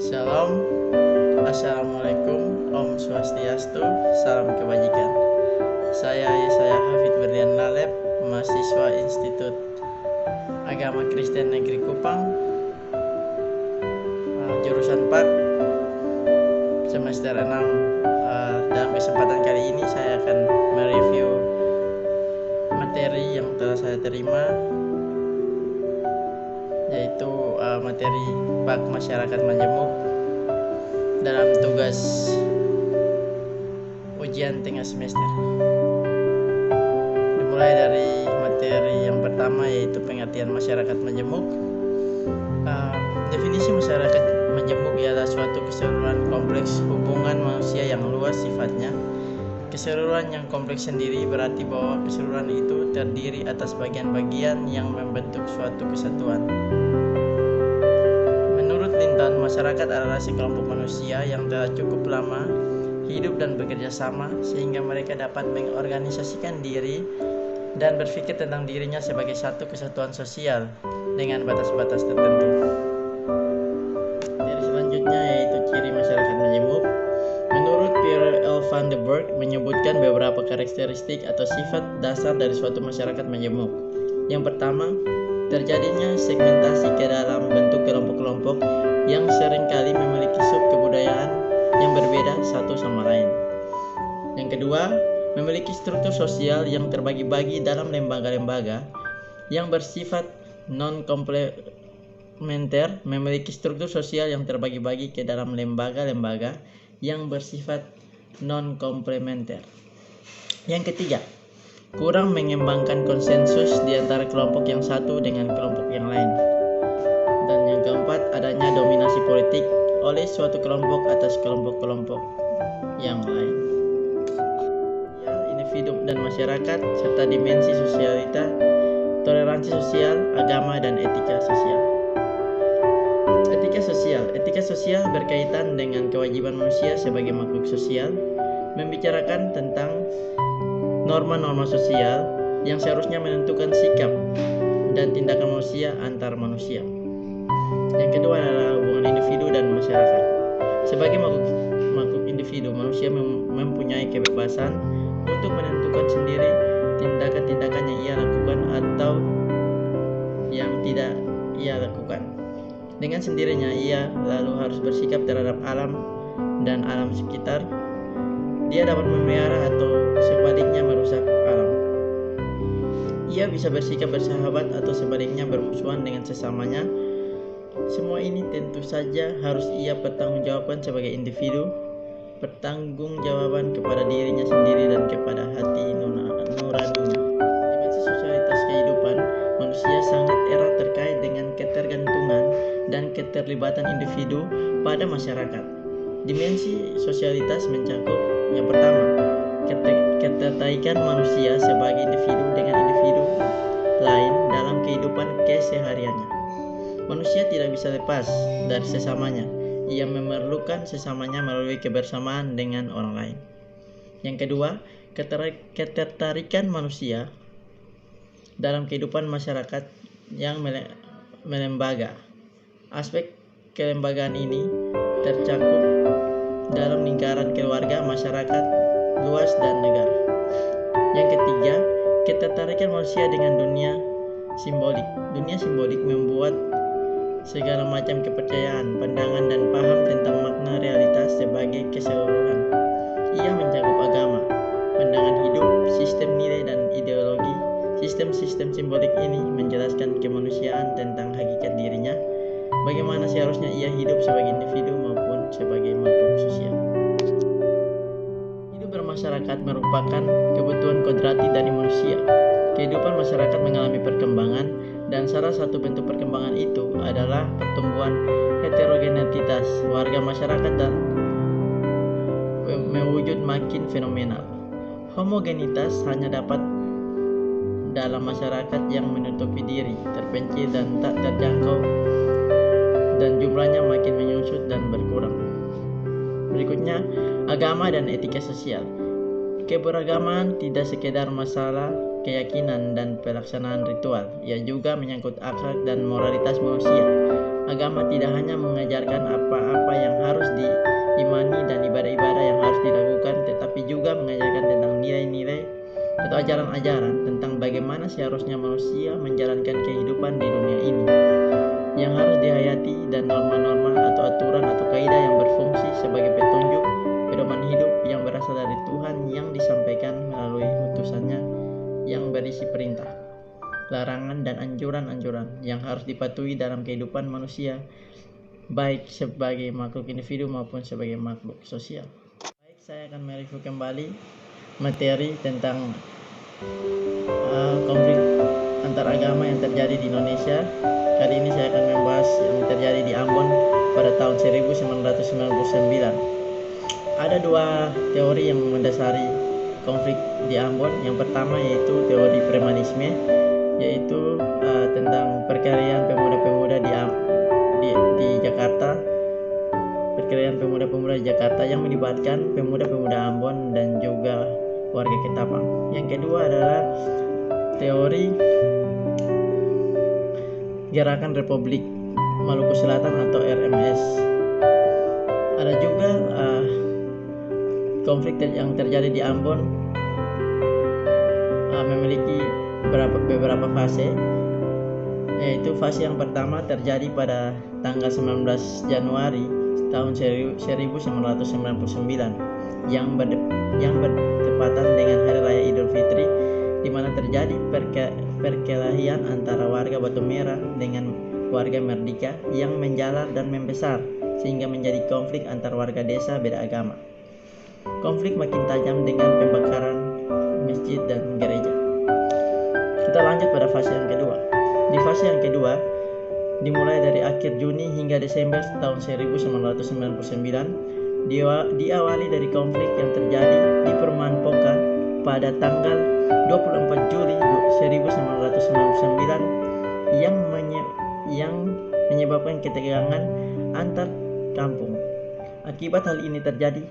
Shalom, Assalamualaikum, Om Swastiastu, Salam Kebajikan. Saya Yesaya Hafid Berlian Laleb, mahasiswa Institut Agama Kristen Negeri Kupang, jurusan 4, semester 6. Dalam kesempatan kali ini saya akan mereview materi yang telah saya terima, yaitu materi Bak Masyarakat Majemuk dalam tugas ujian tengah semester. Dimulai dari materi yang pertama, yaitu pengertian masyarakat majemuk. Definisi masyarakat majemuk ialah suatu keseluruhan kompleks hubungan manusia yang luas sifatnya. Keseluruhan yang kompleks sendiri berarti bahwa keseluruhan itu terdiri atas bagian-bagian yang membentuk suatu kesatuan. Menurut Linton, masyarakat adalah sekelompok manusia yang telah cukup lama hidup dan bekerja sama sehingga mereka dapat mengorganisasikan diri dan berpikir tentang dirinya sebagai satu kesatuan sosial dengan batas-batas tertentu. Dari selanjutnya yaitu ciri masyarakat majemuk. Menurut Pierre L. van den Berg menyebutkan beberapa karakteristik atau sifat dasar dari suatu masyarakat majemuk. Yang pertama, terjadinya segmentasi ke dalam bentuk kelompok-kelompok yang seringkali memiliki sub-kebudayaan yang berbeda satu sama lain. Yang kedua, memiliki struktur sosial yang terbagi-bagi dalam lembaga-lembaga yang bersifat non-komplementer, memiliki struktur sosial yang terbagi-bagi ke dalam lembaga-lembaga yang bersifat non-komplementer. Yang ketiga, kurang mengembangkan konsensus di antara kelompok yang satu dengan kelompok yang lain. Dan yang keempat, adanya dominasi politik oleh suatu kelompok atas kelompok-kelompok yang lain. Individu dan masyarakat, serta dimensi sosialita, toleransi sosial, agama, dan etika sosial. Etika sosial berkaitan dengan kewajiban manusia sebagai makhluk sosial, membicarakan tentang norma-norma sosial yang seharusnya menentukan sikap dan tindakan manusia antar manusia. Yang kedua adalah hubungan individu dan masyarakat. Sebagai makhluk individu, manusia mempunyai kebebasan untuk menentukan sendiri tindakan-tindakan yang ia lakukan atau yang tidak ia lakukan. Dengan sendirinya ia lalu harus bersikap terhadap alam dan alam sekitar. Dia dapat memelihara atau sebaliknya merusak alam. Ia bisa bersikap bersahabat atau sebaliknya bermusuhan dengan sesamanya. Semua ini tentu saja harus ia pertanggungjawabkan sebagai individu, pertanggungjawaban kepada dirinya sendiri dan kepada hati nuraninya. Dimensi sosialitas kehidupan manusia sangat erat terkait dengan ketergantungan dan keterlibatan individu pada masyarakat. Dimensi sosialitas mencakup yang pertama, ketertarikan manusia sebagai individu dengan individu lain dalam kehidupan kesehariannya. Manusia tidak bisa lepas dari sesamanya. Ia memerlukan sesamanya melalui kebersamaan dengan orang lain. Yang kedua, ketertarikan manusia dalam kehidupan masyarakat yang melembaga. Aspek kelembagaan ini tercakup dalam lingkaran keluarga, masyarakat luas, dan negara. Yang ketiga, ketertarikan manusia dengan dunia simbolik. Dunia simbolik membuat segala macam kepercayaan, pandangan, dan paham tentang makna realitas sebagai keseluruhan. Ia mencakup agama, pandangan hidup, sistem nilai, dan ideologi. Sistem-sistem simbolik ini menjelaskan kemanusiaan tentang hakikat dirinya, bagaimana seharusnya ia hidup sebagai individu maupun sebagai makhluk sosial. Hidup bermasyarakat merupakan kebutuhan kodrati dari manusia. Kehidupan masyarakat mengalami perkembangan, dan salah satu bentuk perkembangan itu adalah pertumbuhan heterogeneitas warga masyarakat dan mewujud makin fenomenal. Homogenitas hanya dapat dalam masyarakat yang menutupi diri, terpencil, dan tak terjangkau, dan jumlahnya makin menyusut dan berkurang. Berikutnya, agama dan etika sosial. Keberagaman tidak sekedar masalah keyakinan dan pelaksanaan ritual, ia juga menyangkut akhlak dan moralitas manusia. Agama tidak hanya mengajarkan apa-apa ajaran-ajaran tentang bagaimana seharusnya manusia menjalankan kehidupan di dunia ini yang harus dihayati, dan norma-norma atau aturan atau kaidah yang berfungsi sebagai petunjuk pedoman hidup yang berasal dari Tuhan yang disampaikan melalui utusannya yang berisi perintah, larangan, dan anjuran-anjuran yang harus dipatuhi dalam kehidupan manusia, baik sebagai makhluk individu maupun sebagai makhluk sosial. Baik, saya akan mereview kembali materi tentang konflik antar agama yang terjadi di Indonesia. Kali ini saya akan membahas yang terjadi di Ambon pada tahun 1999. Ada dua teori yang mendasari konflik di Ambon. Yang pertama yaitu teori premanisme, yaitu tentang perkelahian pemuda-pemuda di Jakarta, perkelahian pemuda-pemuda di Jakarta yang melibatkan pemuda-pemuda Ambon dan juga warga Ketapang. Yang kedua adalah teori Gerakan Republik Maluku Selatan atau RMS. Ada juga konflik yang terjadi di Ambon memiliki beberapa fase, yaitu fase yang pertama terjadi pada tanggal 19 Januari tahun 1999 yang bertepatan dengan Hari Raya Idul Fitri, di mana terjadi perkelahian antara warga Batu Merah dengan warga Merdeka yang menjalar dan membesar sehingga menjadi konflik antar warga desa beda agama. Konflik makin tajam dengan pembakaran masjid dan gereja. Kita lanjut pada fase yang kedua. Di fase yang kedua, dimulai dari akhir Juni hingga Desember tahun 1999, diawali dari konflik yang terjadi di Perumahan Poka pada tanggal 24 Juli 1999 yang menyebabkan ketegangan antar kampung. Akibat hal ini terjadi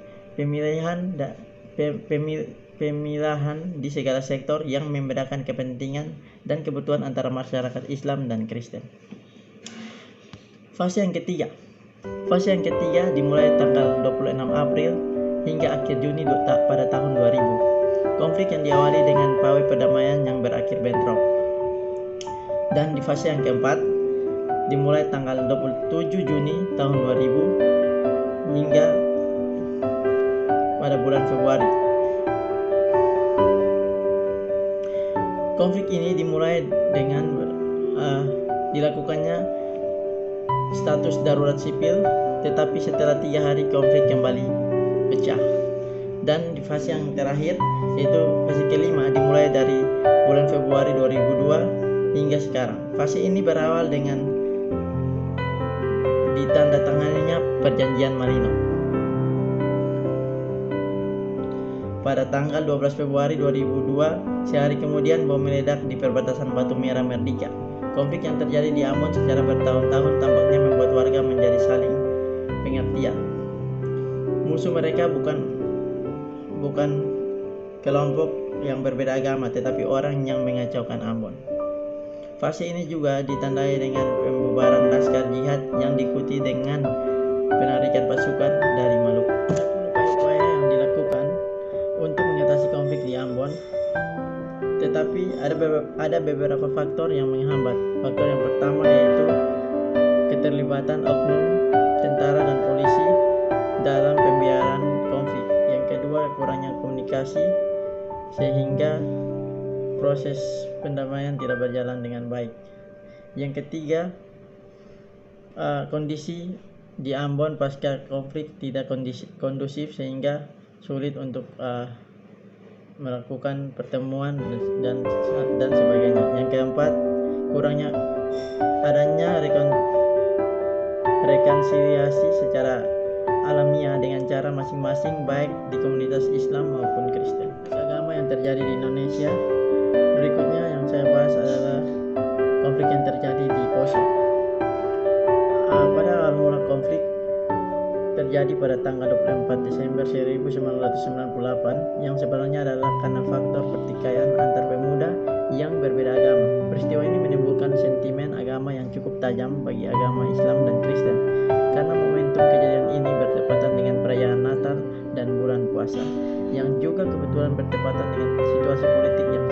pemilahan di segala sektor yang membedakan kepentingan dan kebutuhan antara masyarakat Islam dan Kristen. Fase yang ketiga dimulai tanggal 26 April hingga akhir Juni pada tahun 2000. Konflik yang diawali dengan pawai perdamaian yang berakhir bentrok. Dan di fase yang keempat dimulai tanggal 27 Juni tahun 2000 hingga pada bulan Februari. Konflik ini dimulai dengan dilakukannya status darurat sipil, tetapi setelah 3 hari konflik kembali pecah. Dan di fase yang terakhir, yaitu fase kelima, dimulai dari bulan Februari 2002 hingga sekarang. Fase ini berawal dengan ditandatanganinya Perjanjian Malino pada tanggal 12 Februari 2002. Sehari kemudian bom meledak di perbatasan Batu Merah Merdeka. Konflik yang terjadi di Ambon secara bertahun-tahun tampaknya membuat warga menjadi saling pengertian. Musuh mereka bukan kelompok yang berbeda agama, tetapi orang yang mengacaukan Ambon. Fase ini juga ditandai dengan pembubaran laskar jihad yang diikuti dengan penarikan pasukan dari Maluku. Upaya-upaya yang dilakukan untuk mengatasi konflik di Ambon, tetapi ada beberapa faktor yang menghambat. Faktor yang pertama yaitu keterlibatan oknum tentara dan polisi dalam pembiaran konflik. Yang kedua, kurangnya komunikasi sehingga proses pendamaian tidak berjalan dengan baik. Yang ketiga, kondisi di Ambon pasca konflik tidak kondusif sehingga sulit untuk melakukan pertemuan dan sebagainya. Yang keempat, kurangnya adanya rekonsiliasi secara alamiah dengan cara masing-masing, baik di komunitas Islam maupun Kristen. Agama yang terjadi di Indonesia. Berikutnya yang saya bahas adalah konflik yang terjadi di Poso. Pada awal mula konflik terjadi pada tanggal 24 Desember 1998 yang sebenarnya adalah karena faktor pertikaian antar pemuda yang berbeda agama. Peristiwa ini menimbulkan sentimen agama yang cukup tajam bagi agama Islam dan Kristen, karena momentum kejadian ini bertepatan dengan perayaan Natal dan bulan puasa, yang juga kebetulan bertepatan dengan situasi politik yang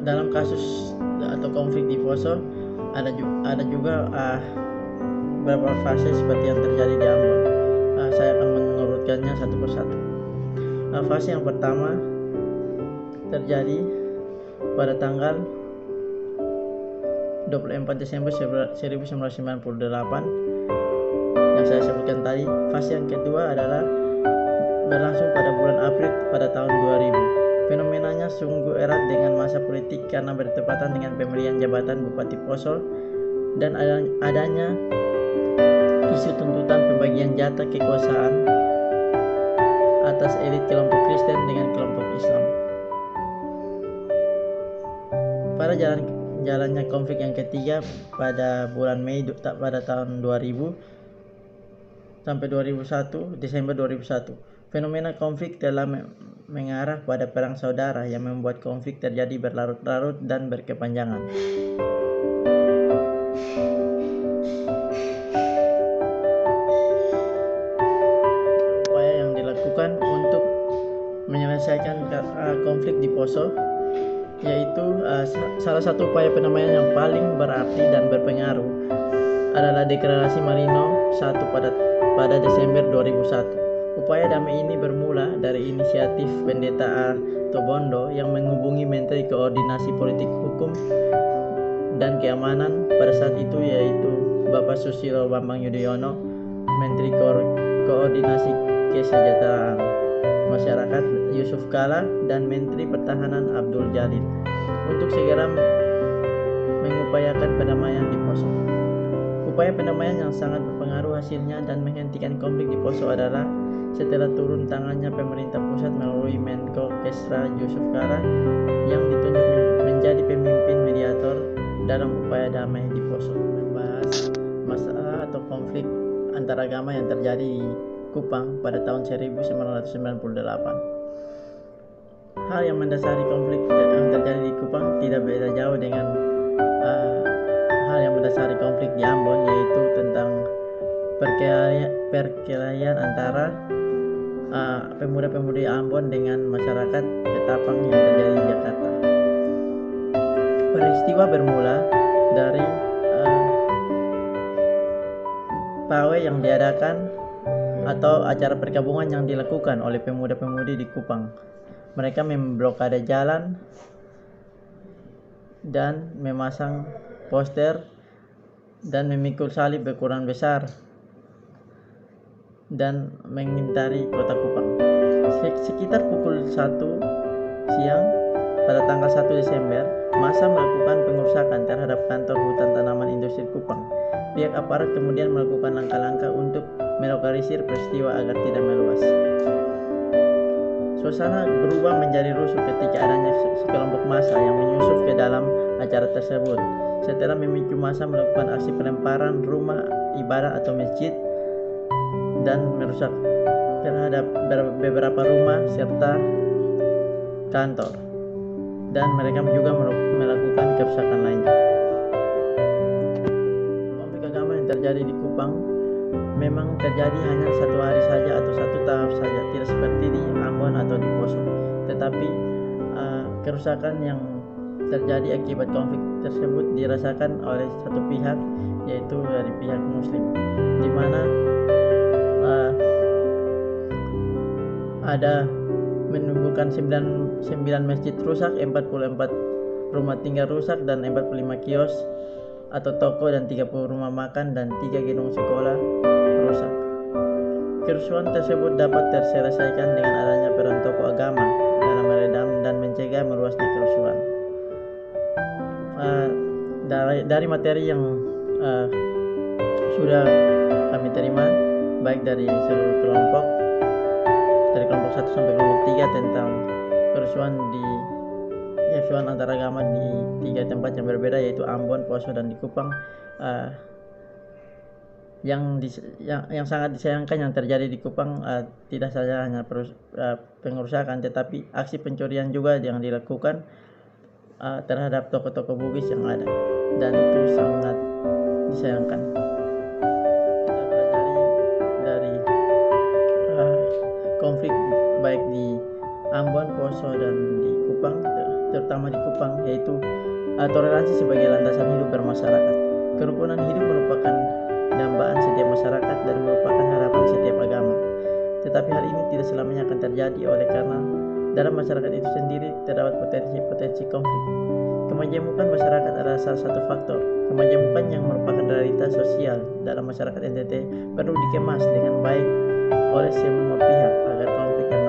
dalam kasus atau konflik di Poso ada juga beberapa fase seperti yang terjadi di Ambon. Saya akan mengurutkannya satu persatu. Fase yang pertama terjadi pada tanggal 24 Desember 1998 yang saya sebutkan tadi. Fase yang kedua adalah berlangsung pada bulan April pada tahun 2000. Fenomenanya sungguh erat dengan masa politik karena bertepatan dengan pemilihan jabatan Bupati Poso dan adanya isu tuntutan pembagian jatah kekuasaan atas elit kelompok Kristen dengan kelompok Islam. Pada jalannya konflik yang ketiga pada bulan Mei pada tahun 2000 sampai 2001, Desember 2001. Fenomena konflik telah mengarah pada perang saudara yang membuat konflik terjadi berlarut-larut dan berkepanjangan. Upaya yang dilakukan untuk menyelesaikan konflik di Poso yaitu salah satu upaya pendamaian yang paling berarti dan berpengaruh adalah Deklarasi Marino 1 pada Desember 2001. Upaya damai ini bermula dari inisiatif Pendeta A. Tobondo yang menghubungi Menteri Koordinasi Politik Hukum dan Keamanan pada saat itu yaitu Bapak Susilo Bambang Yudhoyono, Menteri Koordinasi Kesejahteraan Masyarakat Yusuf Kala, dan Menteri Pertahanan Abdul Jalil untuk segera mengupayakan perdamaian di Poso. Upaya pendamaian yang sangat berpengaruh hasilnya dan menghentikan konflik di Poso adalah setelah turun tangannya pemerintah pusat melalui Menko Kesra Yusuf Kala yang ditunjuk menjadi pemimpin mediator dalam upaya damai di Poso. Membahas masalah atau konflik antaragama yang terjadi di Kupang pada tahun 1998. Hal yang mendasari konflik yang terjadi di Kupang tidak beda jauh dengan hal yang mendasari konflik di Ambon, yaitu tentang perkelahian antara pemuda-pemudi Ambon dengan masyarakat Ketapang yang terjadi di Jakarta. Peristiwa bermula dari pawai yang diadakan atau acara perkabungan yang dilakukan oleh pemuda-pemudi di Kupang. Mereka memblokade jalan dan memasang poster dan memikul salib berukuran besar dan mengintari kota Kupang. Sekitar pukul 1 siang pada tanggal 1 Desember, massa melakukan pengerusakan terhadap kantor hutan tanaman industri Kupang. Pihak aparat kemudian melakukan langkah-langkah untuk melokalisir peristiwa agar tidak meluas. Suasana berubah menjadi rusuh ketika adanya sekelompok massa yang menyusup ke dalam acara tersebut. Setelah memicu massa melakukan aksi pelemparan rumah ibadah atau masjid dan merusak terhadap beberapa rumah serta kantor, dan mereka juga melakukan kerusakan lainnya. Konflik agama yang terjadi di Kupang memang terjadi hanya satu hari saja atau satu tahap saja, tidak seperti di Ambon atau di Poso. Tetapi kerusakan yang terjadi akibat konflik tersebut dirasakan oleh satu pihak, yaitu dari pihak Muslim, di mana ada menimbulkan 9 masjid rusak, 44 rumah tinggal rusak, dan 45 kios atau toko dan 30 rumah makan dan 3 gedung sekolah rusak. Kerusuhan tersebut dapat terselesaikan dengan adanya peran tokoh agama dalam meredam dan mencegah meluasnya kerusuhan. Dari materi yang sudah kami terima, baik dari seluruh kelompok, dari kelompok 1 sampai kelompok 3, tentang kerusuhan antaragama di 3 tempat yang berbeda, yaitu Ambon, Poso, dan di Kupang. Yang sangat disayangkan yang terjadi di Kupang tidak saja hanya pengerusakan, tetapi aksi pencurian juga yang dilakukan terhadap toko-toko Bugis yang ada, dan itu sangat disayangkan. Kita pelajari dari konflik baik di Ambon, Poso, dan di Kupang terutama di Kupang, yaitu toleransi sebagai landasan hidup bermasyarakat. Kerukunan hidup merupakan dambaan setiap masyarakat dan merupakan harapan setiap agama. Tetapi hal ini tidak selamanya akan terjadi oleh karena dalam masyarakat itu sendiri terdapat potensi konflik. Kemajemukan masyarakat adalah salah satu faktor. Kemajemukan yang merupakan realitas sosial dalam masyarakat NTT perlu dikemas dengan baik oleh semua pihak agar konflik yang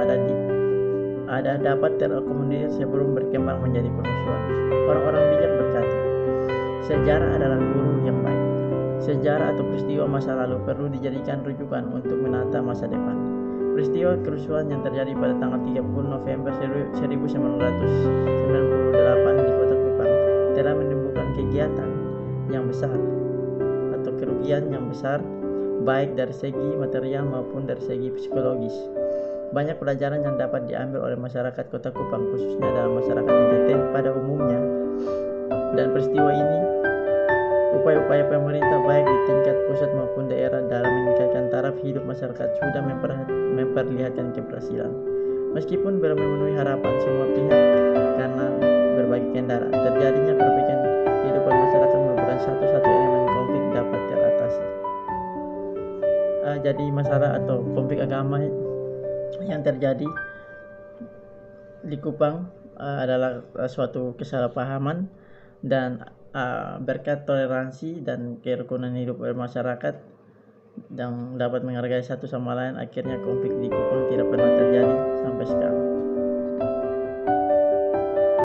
ada dapat terakomodir sebelum berkembang menjadi permusuhan. Orang-orang bijak berkata, sejarah adalah guru yang baik. Sejarah atau peristiwa masa lalu perlu dijadikan rujukan untuk menata masa depan. Peristiwa kerusuhan yang terjadi pada tanggal 30 November 1998 di Kota Kupang telah menimbulkan kegiatan yang besar atau kerugian yang besar baik dari segi material maupun dari segi psikologis. Banyak pelajaran yang dapat diambil oleh masyarakat Kota Kupang, khususnya dalam masyarakat NTT pada umumnya. Dan peristiwa ini, upaya-upaya pemerintah baik di tingkat pusat maupun daerah dalam meningkatkan taraf hidup masyarakat sudah memperlihatkan keberhasilan. Meskipun belum memenuhi harapan semua pihak karena berbagai kendala, terjadinya perbaikan kehidupan masyarakat merupakan satu-satu elemen konflik dapat teratasi. Jadi masalah atau konflik agama yang terjadi di Kupang adalah suatu kesalahpahaman dan berkat toleransi dan kerukunan hidup bermasyarakat yang dapat menghargai satu sama lain, akhirnya konflik di Kupang tidak pernah terjadi sampai sekarang.